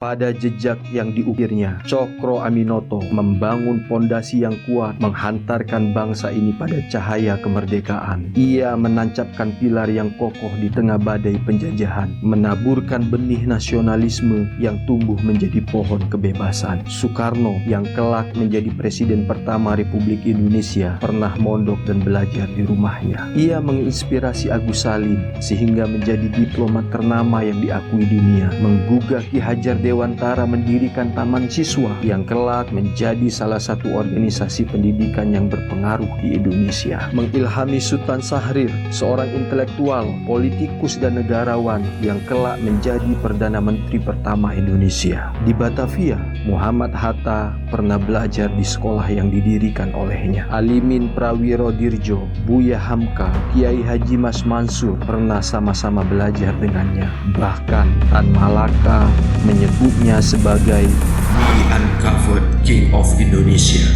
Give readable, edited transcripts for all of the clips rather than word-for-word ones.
Pada jejak yang diukirnya, Cokro Aminoto membangun pondasi yang kuat, menghantarkan bangsa ini pada cahaya kemerdekaan. Ia menancapkan pilar yang kokoh di tengah badai penjajahan, menaburkan benih nasionalisme yang tumbuh menjadi pohon kebebasan. Soekarno yang kelak menjadi presiden pertama Republik Indonesia pernah mondok dan belajar di rumahnya. Ia menginspirasi Agus Salim sehingga menjadi diplomat ternama yang diakui dunia, menggugah Ki Hajar Dewantara mendirikan Taman Siswa yang kelak menjadi salah satu organisasi pendidikan yang berpengaruh di Indonesia, mengilhami Sultan Syahrir, seorang intelektual, politikus dan negarawan yang kelak menjadi Perdana Menteri pertama Indonesia. Di Batavia, Muhammad Hatta pernah belajar di sekolah yang didirikan olehnya. Alimin Prawiro Dirjo, Buya Hamka, Kiai Haji Mas Mansur pernah sama-sama belajar dengannya. Bahkan Tan Malaka menyebutnya sebagai The Uncovered King of Indonesia.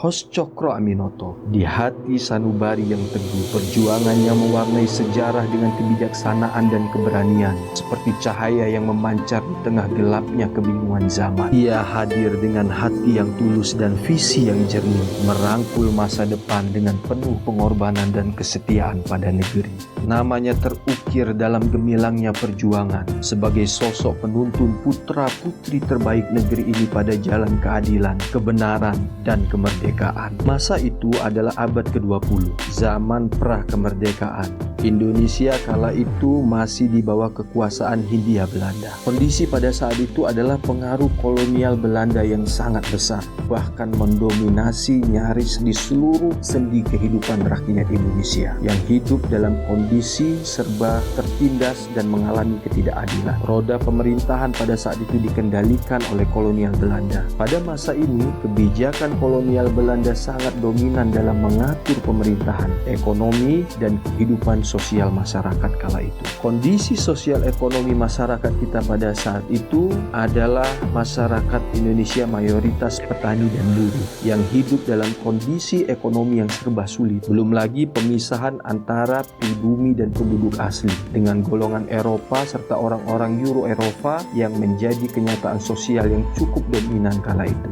Host Cokro Aminoto, di hati sanubari yang teguh, perjuangannya mewarnai sejarah dengan kebijaksanaan dan keberanian, seperti cahaya yang memancar di tengah gelapnya kebingungan zaman. Ia hadir dengan hati yang tulus dan visi yang jernih, merangkul masa depan dengan penuh pengorbanan dan kesetiaan pada negeri. Namanya terukir dalam gemilangnya perjuangan sebagai sosok penuntun putra-putri terbaik negeri ini pada jalan keadilan, kebenaran, dan kemerdekaan. Masa itu adalah abad ke-20, zaman pra-kemerdekaan. Indonesia kala itu masih di bawah kekuasaan Hindia Belanda. Kondisi pada saat itu adalah pengaruh kolonial Belanda yang sangat besar, bahkan mendominasi nyaris di seluruh sendi kehidupan rakyat Indonesia yang hidup dalam kondisi serba tertindas dan mengalami ketidakadilan. Roda pemerintahan pada saat itu dikendalikan oleh kolonial Belanda. Pada masa ini, kebijakan kolonial Belanda sangat dominan dalam mengatur pemerintahan, ekonomi, dan kehidupan sosial masyarakat kala itu. Kondisi sosial ekonomi masyarakat kita pada saat itu adalah masyarakat Indonesia mayoritas petani dan buruh yang hidup dalam kondisi ekonomi yang serba sulit. Belum lagi pemisahan antara pribumi dan penduduk asli dengan golongan Eropa serta orang-orang Euro-Eropa yang menjadi kenyataan sosial yang cukup dominan kala itu.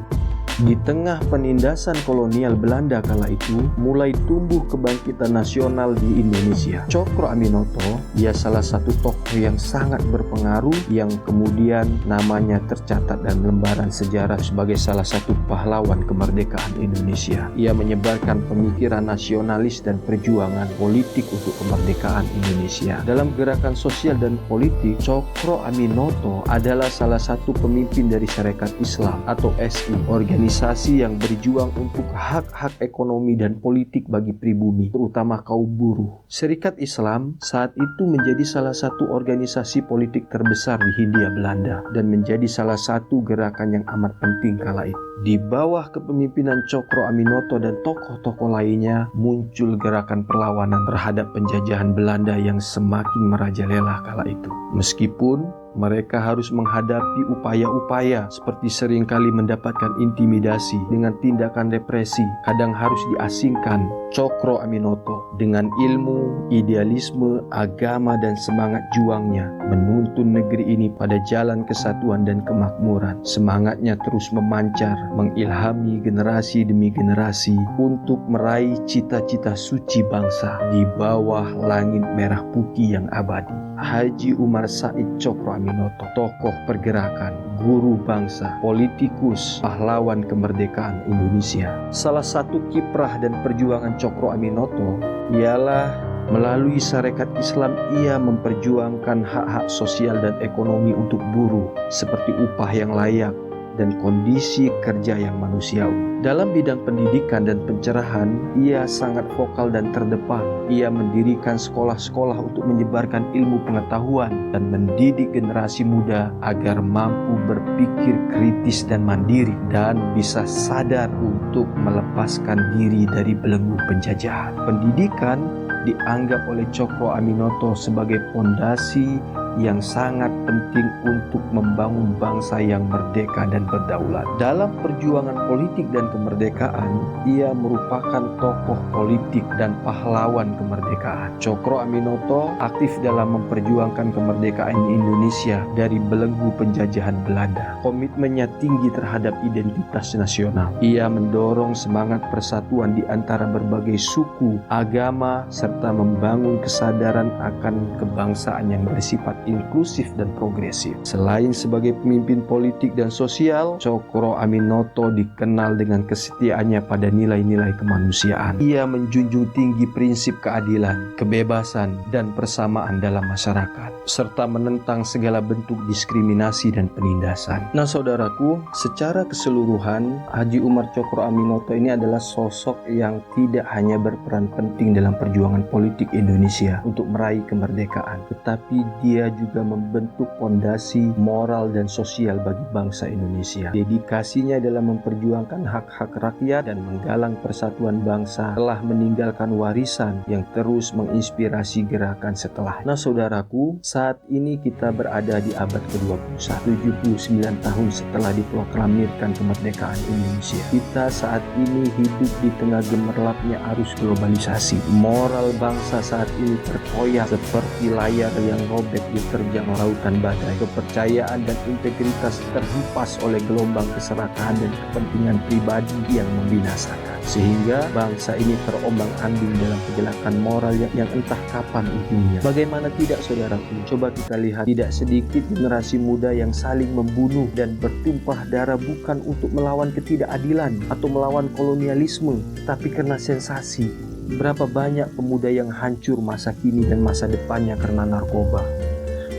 Di tengah penindasan kolonial Belanda kala itu, mulai tumbuh kebangkitan nasional di Indonesia. Cokro Aminoto, ia salah satu tokoh yang sangat berpengaruh yang kemudian namanya tercatat dalam lembaran sejarah sebagai salah satu pahlawan kemerdekaan Indonesia. Ia menyebarkan pemikiran nasionalis dan perjuangan politik untuk kemerdekaan Indonesia. Dalam gerakan sosial dan politik, Cokro Aminoto adalah salah satu pemimpin dari Syarikat Islam atau SI, organisasi yang berjuang untuk hak-hak ekonomi dan politik bagi pribumi, terutama kaum buruh. Syarikat Islam saat itu menjadi salah satu organisasi politik terbesar di Hindia Belanda dan menjadi salah satu gerakan yang amat penting kala itu. Di bawah kepemimpinan Cokro Aminoto dan tokoh-tokoh lainnya, muncul gerakan perlawanan terhadap penjajahan Belanda yang semakin merajalela kala itu. Meskipun mereka harus menghadapi upaya-upaya seperti seringkali mendapatkan intimidasi dengan tindakan represi, kadang harus diasingkan. Cokro Aminoto dengan ilmu, idealisme, agama, dan semangat juangnya menuntun negeri ini pada jalan kesatuan dan kemakmuran. Semangatnya terus memancar, mengilhami generasi demi generasi untuk meraih cita-cita suci bangsa di bawah langit merah putih yang abadi. Haji Umar Said Cokro Aminoto, tokoh pergerakan, guru bangsa, politikus, pahlawan kemerdekaan Indonesia. Salah satu kiprah dan perjuangan Cokro Aminoto ialah melalui Syarikat Islam ia memperjuangkan hak-hak sosial dan ekonomi untuk buruh seperti upah yang layak dan kondisi kerja yang manusiawi. Dalam bidang pendidikan dan pencerahan, ia sangat vokal dan terdepan. Ia mendirikan sekolah-sekolah untuk menyebarkan ilmu pengetahuan dan mendidik generasi muda agar mampu berpikir kritis dan mandiri dan bisa sadar untuk melepaskan diri dari belenggu penjajahan. Pendidikan dianggap oleh Cokro Aminoto sebagai pondasi yang sangat penting untuk membangun bangsa yang merdeka dan berdaulat. Dalam perjuangan politik dan kemerdekaan, ia merupakan tokoh politik dan pahlawan kemerdekaan. Cokro Aminoto aktif dalam memperjuangkan kemerdekaan Indonesia dari belenggu penjajahan Belanda. Komitmennya tinggi terhadap identitas nasional. Ia mendorong semangat persatuan di antara berbagai suku, agama, serta membangun kesadaran akan kebangsaan yang bersifat inklusif dan progresif. Selain sebagai pemimpin politik dan sosial, Cokro Aminoto dikenal dengan kesetiaannya pada nilai-nilai kemanusiaan. Ia menjunjung tinggi prinsip keadilan, kebebasan, dan persamaan dalam masyarakat, serta menentang segala bentuk diskriminasi dan penindasan. Nah saudaraku, secara keseluruhan, Haji Umar Cokro Aminoto ini adalah sosok yang tidak hanya berperan penting dalam perjuangan politik Indonesia untuk meraih kemerdekaan, tetapi dia juga membentuk fondasi moral dan sosial bagi bangsa Indonesia. Dedikasinya dalam memperjuangkan hak-hak rakyat dan menggalang persatuan bangsa telah meninggalkan warisan yang terus menginspirasi gerakan setelah. Nah saudaraku, saat ini kita berada di abad ke-21, 79 tahun setelah diproklamirkan kemerdekaan Indonesia. Kita saat ini hidup di tengah gemerlapnya arus globalisasi. Moral bangsa saat ini terkoyak seperti layar yang robek diterjang lautan badai. Kepercayaan dan integritas terhempas oleh gelombang keserakahan dan kepentingan pribadi yang membinasakan. Sehingga bangsa ini terombang-ambing dalam kegelapan moral yang entah kapan ujungnya. Bagaimana tidak saudaraku? Coba kita lihat, tidak sedikit generasi muda yang saling membunuh dan bertumpah darah bukan untuk melawan ketidakadilan atau melawan kolonialisme, tapi karena sensasi. Berapa banyak pemuda yang hancur masa kini dan masa depannya karena narkoba.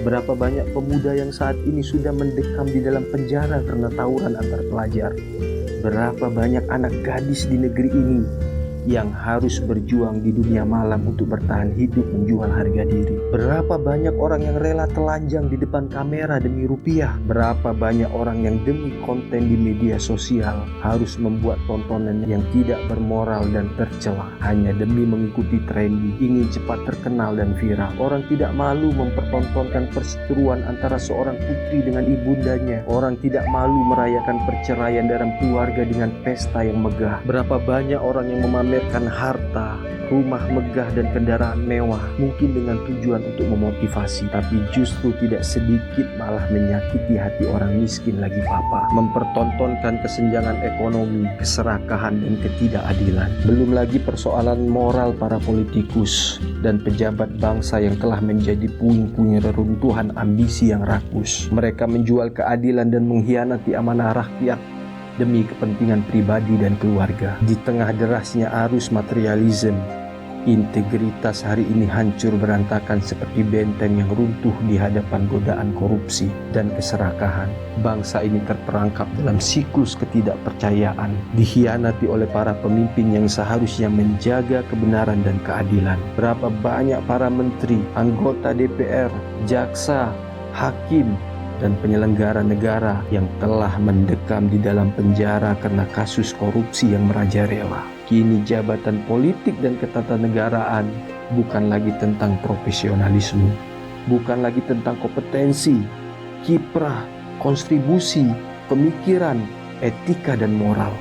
Berapa banyak pemuda yang saat ini sudah mendekam di dalam penjara karena tawuran antar pelajar. Berapa banyak anak gadis di negeri ini yang harus berjuang di dunia malam untuk bertahan hidup menjual harga diri. Berapa banyak orang yang rela telanjang di depan kamera demi rupiah. Berapa banyak orang yang demi konten di media sosial harus membuat tontonan yang tidak bermoral dan tercela hanya demi mengikuti trendy, ingin cepat terkenal dan viral. Orang tidak malu mempertontonkan perseteruan antara seorang putri dengan ibundanya. Orang tidak malu merayakan perceraian dalam keluarga dengan pesta yang megah. Berapa banyak orang yang memamerkan harta, rumah megah dan kendaraan mewah, mungkin dengan tujuan untuk memotivasi, tapi justru tidak sedikit malah menyakiti hati orang miskin lagi papa, mempertontonkan kesenjangan ekonomi, keserakahan dan ketidakadilan. Belum lagi persoalan moral para politikus dan pejabat bangsa yang telah menjadi puing-puing reruntuhan ambisi yang rakus. Mereka menjual keadilan dan mengkhianati amanah rakyat demi kepentingan pribadi dan keluarga. Di tengah derasnya arus materialisme, integritas hari ini hancur berantakan seperti benteng yang runtuh di hadapan godaan korupsi dan keserakahan. Bangsa ini terperangkap dalam siklus ketidakpercayaan, dikhianati oleh para pemimpin yang seharusnya menjaga kebenaran dan keadilan. Berapa banyak para menteri, anggota DPR, jaksa, hakim, dan penyelenggara negara yang telah mendekam di dalam penjara karena kasus korupsi yang merajalela. Kini jabatan politik dan ketatanegaraan bukan lagi tentang profesionalisme, bukan lagi tentang kompetensi, kiprah, kontribusi, pemikiran, etika dan moral,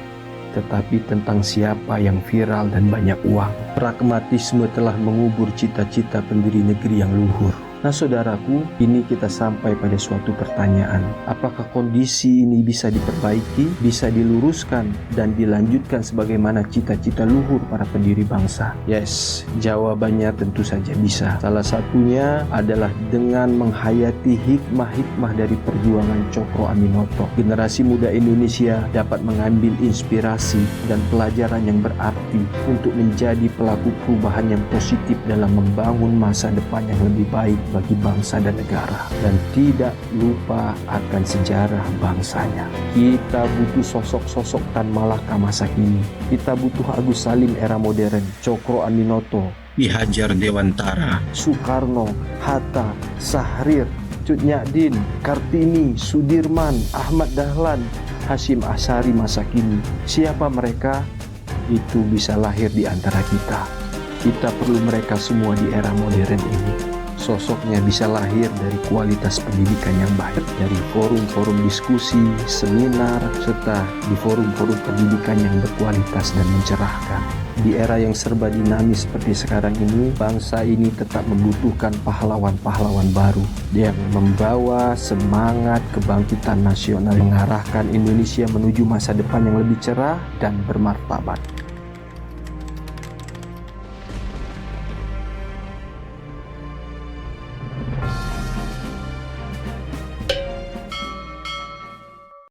tetapi tentang siapa yang viral dan banyak uang. Pragmatisme telah mengubur cita-cita pendiri negeri yang luhur. Nah saudaraku, ini kita sampai pada suatu pertanyaan. Apakah kondisi ini bisa diperbaiki, bisa diluruskan, dan dilanjutkan sebagaimana cita-cita luhur para pendiri bangsa? Yes, jawabannya tentu saja bisa. Salah satunya adalah dengan menghayati hikmah-hikmah dari perjuangan Cokro Aminoto. Generasi muda Indonesia dapat mengambil inspirasi dan pelajaran yang berarti untuk menjadi pelaku perubahan yang positif dalam membangun masa depan yang lebih baik bagi bangsa dan negara, dan tidak lupa akan sejarah bangsanya. Kita butuh sosok-sosok Tan Malaka masa kini. Kita butuh Agus Salim era modern, Cokro Aminoto, Ki Hajar Dewantara, Soekarno, Hatta, Syahrir, Cut Nyak, Kartini, Sudirman, Ahmad Dahlan, Hasyim Asyari masa kini. Siapa mereka? Itu bisa lahir di antara kita. Kita perlu mereka semua di era modern ini. Sosoknya bisa lahir dari kualitas pendidikan yang baik, dari forum-forum diskusi, seminar, serta di forum-forum pendidikan yang berkualitas dan mencerahkan. Di era yang serba dinamis seperti sekarang ini, bangsa ini tetap membutuhkan pahlawan-pahlawan baru yang membawa semangat kebangkitan nasional, mengarahkan Indonesia menuju masa depan yang lebih cerah dan bermartabat.